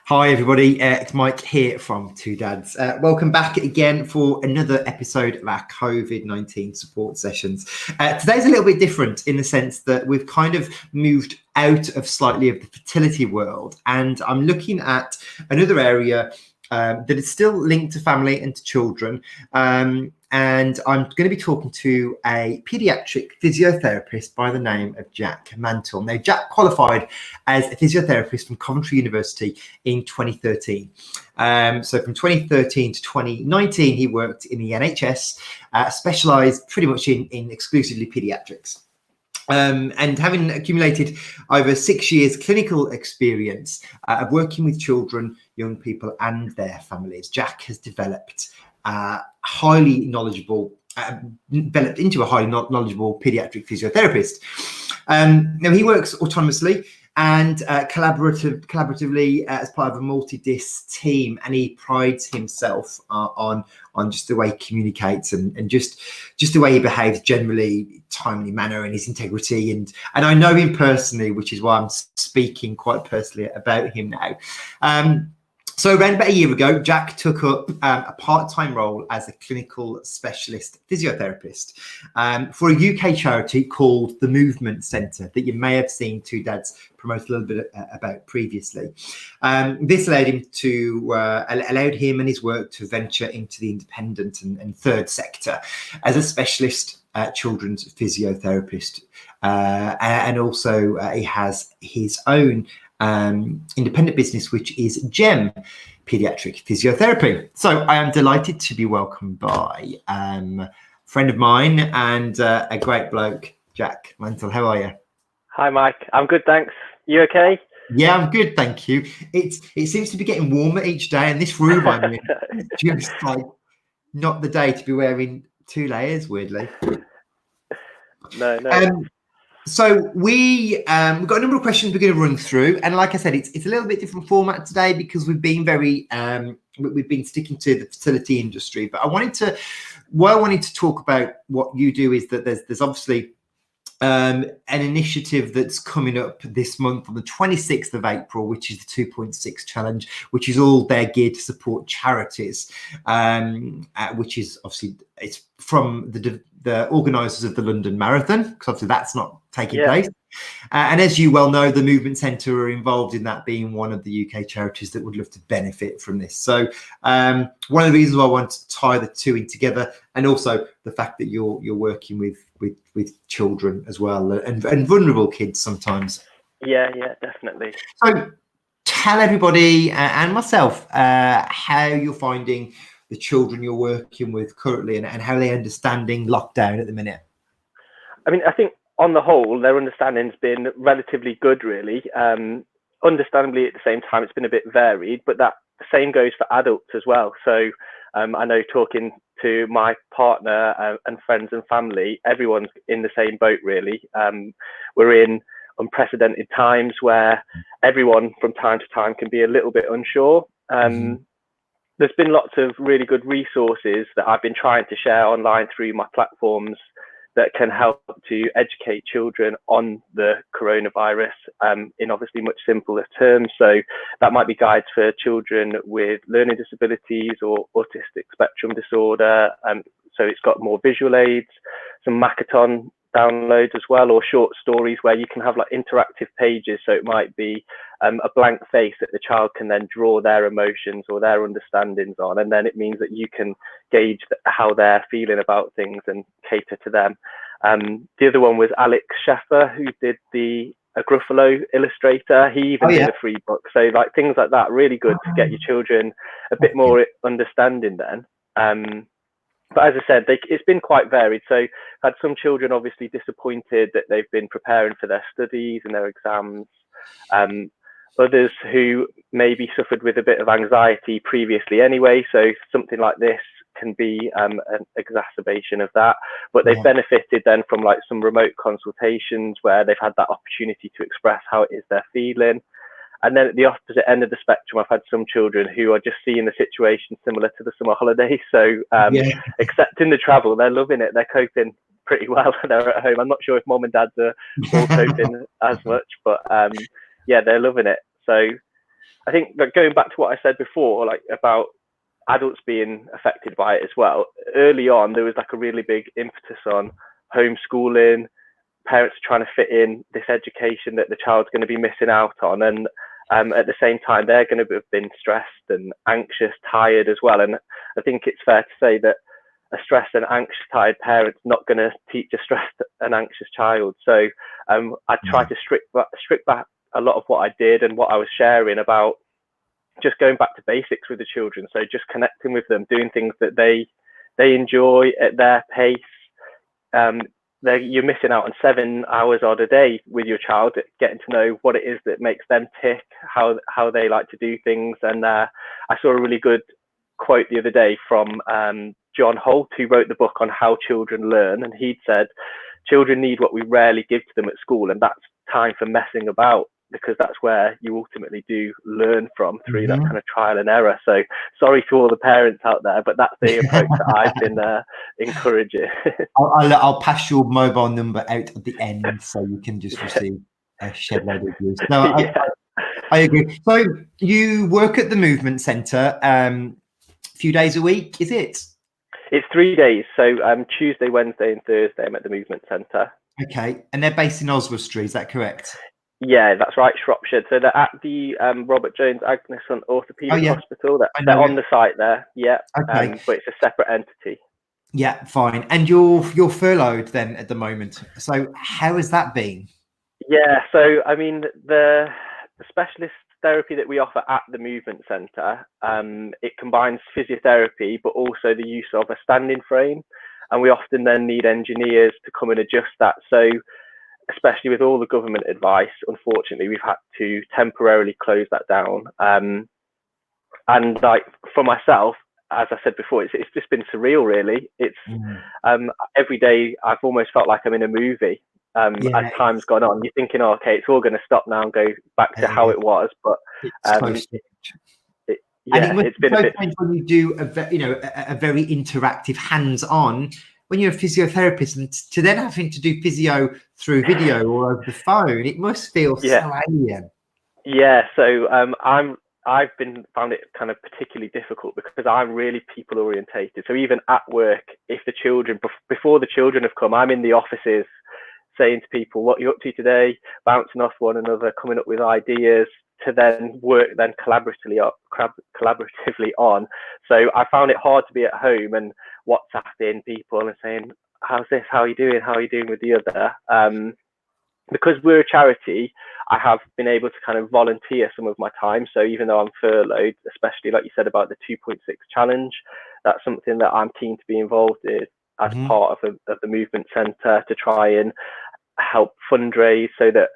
Hi everybody, it's Mike here from Two Dads. Welcome back again for another episode of our COVID-19 support sessions. Today's a little bit different in the sense that we've kind of moved out of slightly of the fertility world, and I'm looking at another area that is still linked to family and to children. And I'm going to be talking to a paediatric physiotherapist by the name of Jack Mantle. Now, Jack qualified as a physiotherapist from Coventry University in 2013. So from 2013 to 2019, he worked in the NHS, specialised pretty much in exclusively paediatrics. And having accumulated over 6 years clinical experience of working with children, young people and their families, Jack has developed developed into a highly knowledgeable paediatric physiotherapist. Now he works autonomously and collaboratively as part of a multi-disc team, and he prides himself on just the way he communicates and just the way he behaves generally, timely manner and his integrity. And I know him personally, which is why I'm speaking quite personally about him now. So around about a year ago, Jack took up a part-time role as a clinical specialist physiotherapist for a UK charity called the Movement Centre that you may have seen Two Dads promote a little bit about previously. This allowed him and his work to venture into the independent and third sector as a specialist children's physiotherapist. And also he has his own independent business, which is JEM Physio Physiotherapy. So I am delighted to be welcomed by a friend of mine and a great bloke, Jack Mantle. How are you? Hi, Mike. I'm good, thanks. You okay? Yeah, I'm good, thank you. It seems to be getting warmer each day, and this room I'm in is just like not the day to be wearing 2 layers, weirdly. No. So we've got a number of questions we're going to run through, and like I said, it's a little bit different format today because we've been we've been sticking to the fertility industry. But I wanted to talk about what you do is that there's obviously an initiative that's coming up this month on the 26th of April, which is the 2.6 challenge, which is all there geared to support charities, which is obviously it's from the organisers of the London Marathon, because obviously that's not taking place. And as you well know, the Movement Centre are involved in that, being one of the UK charities that would love to benefit from this. So one of the reasons why I want to tie the two in together, and also the fact that you're working with children as well, and vulnerable kids sometimes. Yeah, definitely. So tell everybody and myself how you're finding the children you're working with currently, and how they're understanding lockdown at the minute. I mean, I think on the whole, their understanding's been relatively good, really. Understandably, at the same time, it's been a bit varied, but that the same goes for adults as well. So I know, talking to my partner and friends and family, everyone's in the same boat, really. We're in unprecedented times where everyone from time to time can be a little bit unsure. There's been lots of really good resources that I've been trying to share online through my platforms that can help to educate children on the coronavirus in obviously much simpler terms. So that might be guides for children with learning disabilities or autistic spectrum disorder. So it's got more visual aids, some Makaton downloads as well, or short stories where you can have like interactive pages. So it might be a blank face that the child can then draw their emotions or their understandings on, and then it means that you can gauge how they're feeling about things and cater to them. The other one was Alex Sheffer, who did a Gruffalo illustrator. He even did a free book. So like things like that, really good to get your children a bit more understanding then. But as I said, it's been quite varied. So I've had some children obviously disappointed that they've been preparing for their studies and their exams. Others who maybe suffered with a bit of anxiety previously anyway. So something like this can be an exacerbation of that. But they've benefited then from like some remote consultations where they've had that opportunity to express how it is they're feeling. And then at the opposite end of the spectrum, I've had some children who are just seeing the situation similar to the summer holiday. So accepting the travel, they're loving it. They're coping pretty well. They're at home. I'm not sure if mom and dads are all coping as much, but yeah, they're loving it. So I think that going back to what I said before, like about adults being affected by it as well, early on there was like a really big impetus on homeschooling, parents trying to fit in this education that the child's going to be missing out on, and at the same time they're going to have been stressed and anxious, tired as well. And I think it's fair to say that a stressed and anxious, tired parent's not going to teach a stressed and anxious child. So I tried to strip back a lot of what I did and what I was sharing about just going back to basics with the children. So just connecting with them, doing things that they enjoy at their pace. You're missing out on 7 hours odd a day with your child, getting to know what it is that makes them tick, how they like to do things. And I saw a really good quote the other day from John Holt, who wrote the book on how children learn, and he'd said children need what we rarely give to them at school, and that's time for messing about, because that's where you ultimately do learn from, through that kind of trial and error. So sorry to all the parents out there, but that's the approach that I've been encouraging. I'll pass your mobile number out at the end so you can just receive a shed load of views. No, I agree. So you work at the movement centre a few days a week, is it? It's 3 days. So Tuesday, Wednesday and Thursday I'm at the movement centre. Okay. And they're based in Oswestry, is that correct? Yeah, that's right, Shropshire. So they're at the Robert Jones Agnes and Orthopaedic Hospital. They're on the site there, yeah. Okay. But it's a separate entity. Yeah, fine. And you're furloughed then at the moment. So how has that been? Yeah, so I mean the specialist therapy that we offer at the movement centre, it combines physiotherapy but also the use of a standing frame, and we often then need engineers to come and adjust that. So especially with all the government advice, unfortunately, we've had to temporarily close that down. And like for myself, as I said before, it's just been surreal, really. It's every day I've almost felt like I'm in a movie. As time's gone on, you're thinking, oh, okay, it's all going to stop now and go back to how it was. But it's been a bit. When you do a very interactive, hands-on. When you're a physiotherapist, and to then having to do physio through video or over the phone, it must feel so alien. Yeah, so I've found it kind of particularly difficult because I'm really people orientated. So even at work, if the children, before the children have come, I'm in the offices saying to people, what are you up to today? Bouncing off one another, coming up with ideas to then work collaboratively on. So I found it hard to be at home and WhatsApping people and saying, how's this? How are you doing? How are you doing with the other? Because we're a charity, I have been able to kind of volunteer some of my time. So even though I'm furloughed, especially like you said about the 2.6 challenge, that's something that I'm keen to be involved in as part of the movement centre, to try and help fundraise so that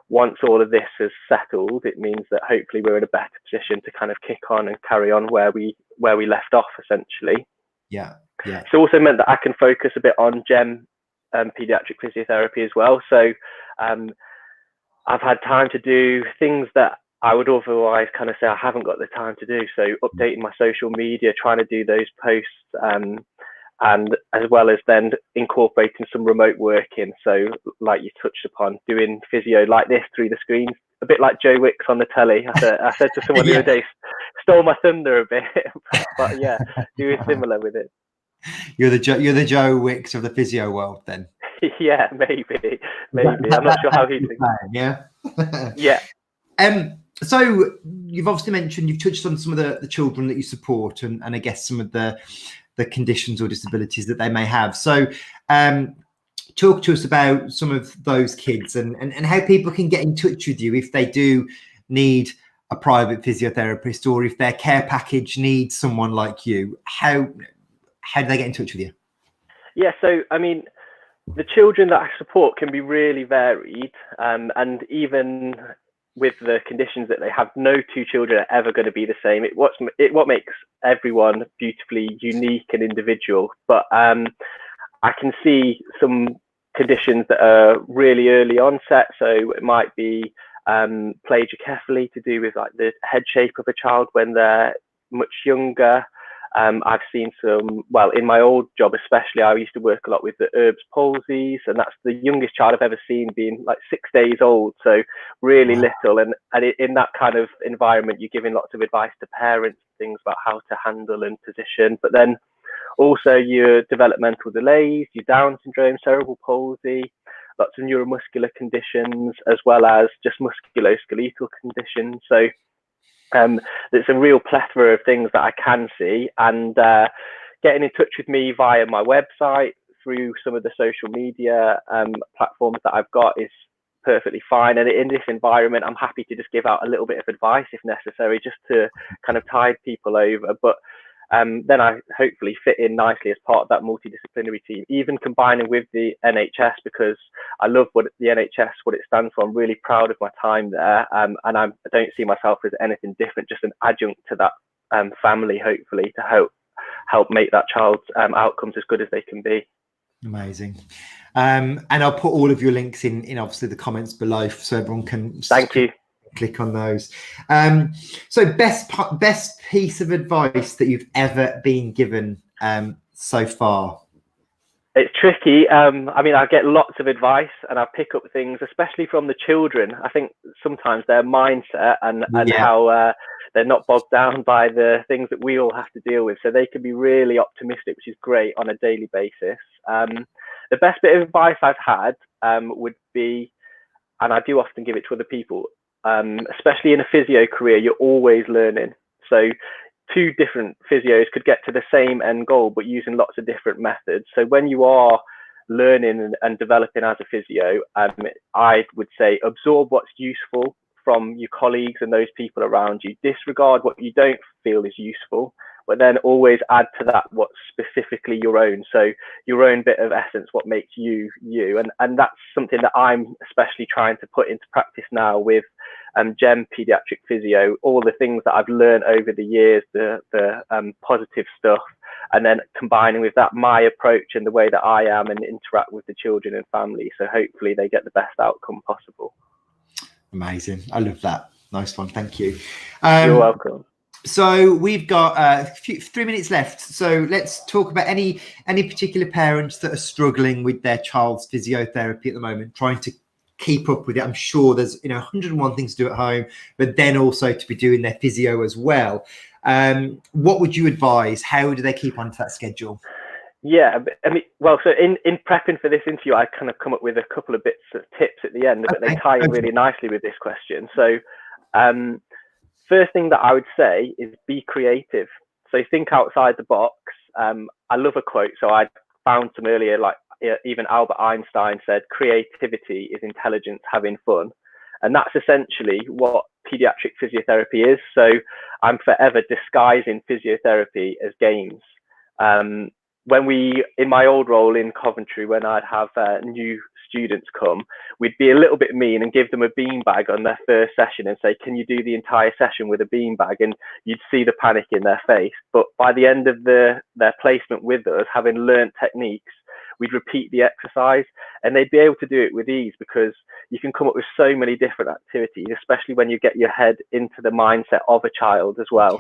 once all of this is settled, it means that hopefully we're in a better position to kind of kick on and carry on where we left off, essentially. Yeah. It's also meant that I can focus a bit on JEM Paediatric Physiotherapy as well. So I've had time to do things that I would otherwise kind of say I haven't got the time to do. So updating my social media, trying to do those posts, and as well as then incorporating some remote working. So like you touched upon, doing physio like this through the screens, a bit like Joe Wicks on the telly. I said to someone the other day, stole my thunder a bit, but yeah, doing similar with it. You're the Joe Wicks of the physio world, then. Yeah, maybe. I'm not sure how he thinks. Yeah. Yeah. So you've obviously mentioned, you've touched on some of the children that you support, and I guess some of the conditions or disabilities that they may have. So talk to us about some of those kids and how people can get in touch with you if they do need a private physiotherapist, or if their care package needs someone like you. How do they get in touch with you? Yeah, so I mean, the children that I support can be really varied, and even with the conditions that they have, no two children are ever going to be the same. What makes everyone beautifully unique and individual. But I can see some conditions that are really early onset. So it might be plagioccephaly, to do with like the head shape of a child when they're much younger. I've seen some, well, in my old job especially, I used to work a lot with the Erbs palsies, and that's the youngest child I've ever seen being like 6 days old, so really little. And in that kind of environment, you're giving lots of advice to parents, things about how to handle and position, but then also your developmental delays, your Down syndrome, cerebral palsy, lots of neuromuscular conditions, as well as just musculoskeletal conditions. So there's a real plethora of things that I can see, and getting in touch with me via my website, through some of the social media platforms that I've got, is perfectly fine. And in this environment, I'm happy to just give out a little bit of advice if necessary, just to kind of tide people over. But then I hopefully fit in nicely as part of that multidisciplinary team, even combining with the NHS, because I love what the NHS, what it stands for. I'm really proud of my time there, and I don't see myself as anything different, just an adjunct to that family, hopefully, to help make that child's outcomes as good as they can be. Amazing. And I'll put all of your links in obviously the comments below, so everyone can click on those. So best piece of advice that you've ever been given so far? It's tricky. I mean, I get lots of advice, and I pick up things, especially from the children. I think sometimes their mindset and how they're not bogged down by the things that we all have to deal with. So they can be really optimistic, which is great on a daily basis. The best bit of advice I've had would be, and I do often give it to other people, especially in a physio career, you're always learning. So two different physios could get to the same end goal, but using lots of different methods. So when you are learning and developing as a physio, I would say absorb what's useful from your colleagues and those people around you. Disregard what you don't feel is useful, but then always add to that what's specifically your own. So your own bit of essence, what makes you you. And that's something that I'm especially trying to put into practice now with JEM Pediatric Physio, all the things that I've learned over the years, the positive stuff, and then combining with that my approach and the way that I am and interact with the children and family. So hopefully they get the best outcome possible. Amazing. I love that. Nice one. Thank you. You're welcome. So we've got 3 minutes left. So let's talk about any particular parents that are struggling with their child's physiotherapy at the moment, trying to keep up with it. I'm sure there's 101 things to do at home, but then also to be doing their physio as well. What would you advise? How do they keep onto that schedule? Yeah, I mean, well, so in prepping for this interview, I kind of come up with a couple of bits of tips at the end, but they tie in really nicely with this question. So first thing that I would say is be creative. So think outside the box. I love a quote. So I found some earlier, like even Albert Einstein said, creativity is intelligence having fun. And that's essentially what pediatric physiotherapy is. So I'm forever disguising physiotherapy as games. In my old role in Coventry, when I'd have new students come, we'd be a little bit mean and give them a beanbag on their first session and say, can you do the entire session with a beanbag? And you'd see the panic in their face. But by the end of their placement with us, having learnt techniques, we'd repeat the exercise, and they'd be able to do it with ease, because you can come up with so many different activities, especially when you get your head into the mindset of a child as well.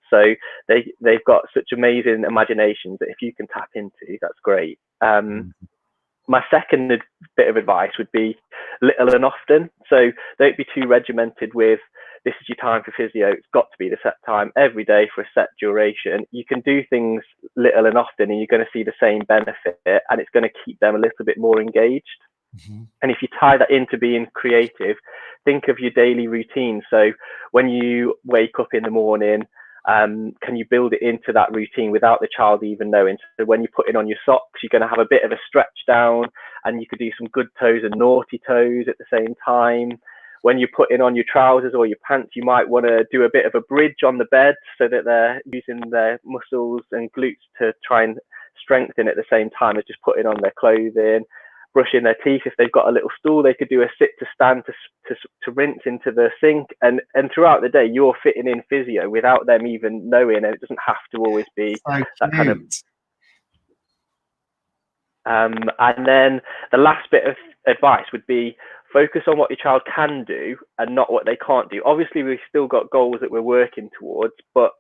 So they've got such amazing imaginations that if you can tap into, that's great. My second bit of advice would be little and often. So don't be too regimented with, this is your time for physio, it's got to be the set time every day for a set duration. You can do things little and often, and you're going to see the same benefit, and it's going to keep them a little bit more engaged. And if you tie that into being creative, think of your daily routine. So when you wake up in the morning, can you build it into that routine without the child even knowing? So when you're putting on your socks, you're going to have a bit of a stretch down, and you could do some good toes and naughty toes at the same time. When you're putting on your trousers or your pants, you might want to do a bit of a bridge on the bed so that they're using their muscles and glutes to try and strengthen at the same time as just putting on their clothing. Brushing their teeth, if they've got a little stool, they could do a sit to stand to rinse into the sink. And throughout the day, you're fitting in physio without them even knowing, and it doesn't have to always be that kind of. And then the last bit of advice would be focus on what your child can do and not what they can't do. Obviously, we've still got goals that we're working towards, but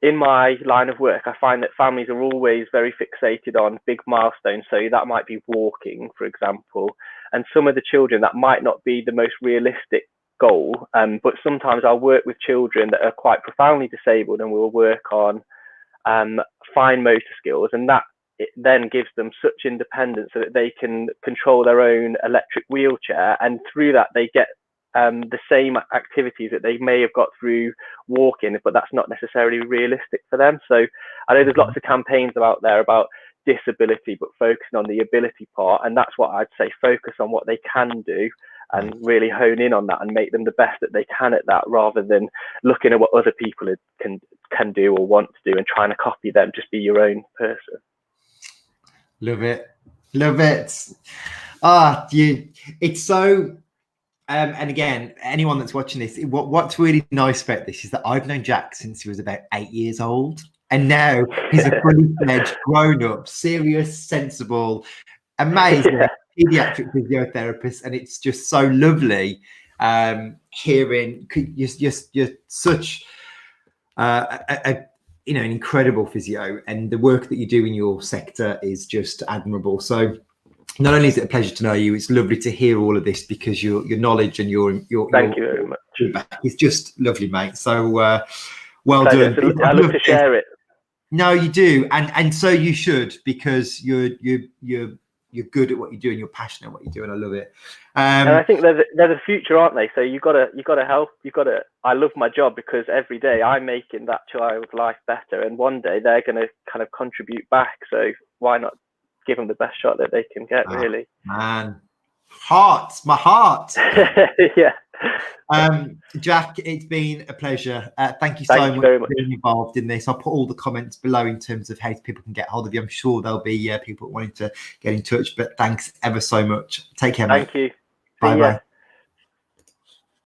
in my line of work, I find that families are always very fixated on big milestones. So that might be walking, for example, and some of the children, that might not be the most realistic goal. But sometimes I'll work with children that are quite profoundly disabled, and we'll work on fine motor skills, and that it then gives them such independence so that they can control their own electric wheelchair, and through that they get the same activities that they may have got through walking, but that's not necessarily realistic for them. So I know there's lots of campaigns out there about disability, but focusing on the ability part, and that's what I'd say, focus on what they can do and really hone in on that and make them the best that they can at that, rather than looking at what other people can do or want to do and trying to copy them. Just be your own person. Love it. It's so and again, anyone that's watching this, what's really nice about this is that I've known Jack since he was about 8 years old, and now he's a fully fledged, grown-up, serious, sensible, amazing paediatric physiotherapist, and it's just so lovely hearing you're such an incredible physio, and the work that you do in your sector is just admirable. So not only is it a pleasure to know you, it's lovely to hear all of this, because your knowledge and your thank you very much. Feedback is just lovely, mate. So well done. I love to share it. No, you do, and so you should, because you're good at what you do and you're passionate at what you do, and I love it. And I think they're the future, aren't they? So you gotta help. I love my job because every day I'm making that child's life better, and one day they're gonna kind of contribute back. So why not give them the best shot that they can get? Really, man, my heart. Yeah. Jack, it's been a pleasure. Thank you so much for being involved in this. I'll put all the comments below in terms of how people can get hold of you. I'm sure there'll be people wanting to get in touch, but thanks ever so much. Take care, mate. Thank you. Bye bye.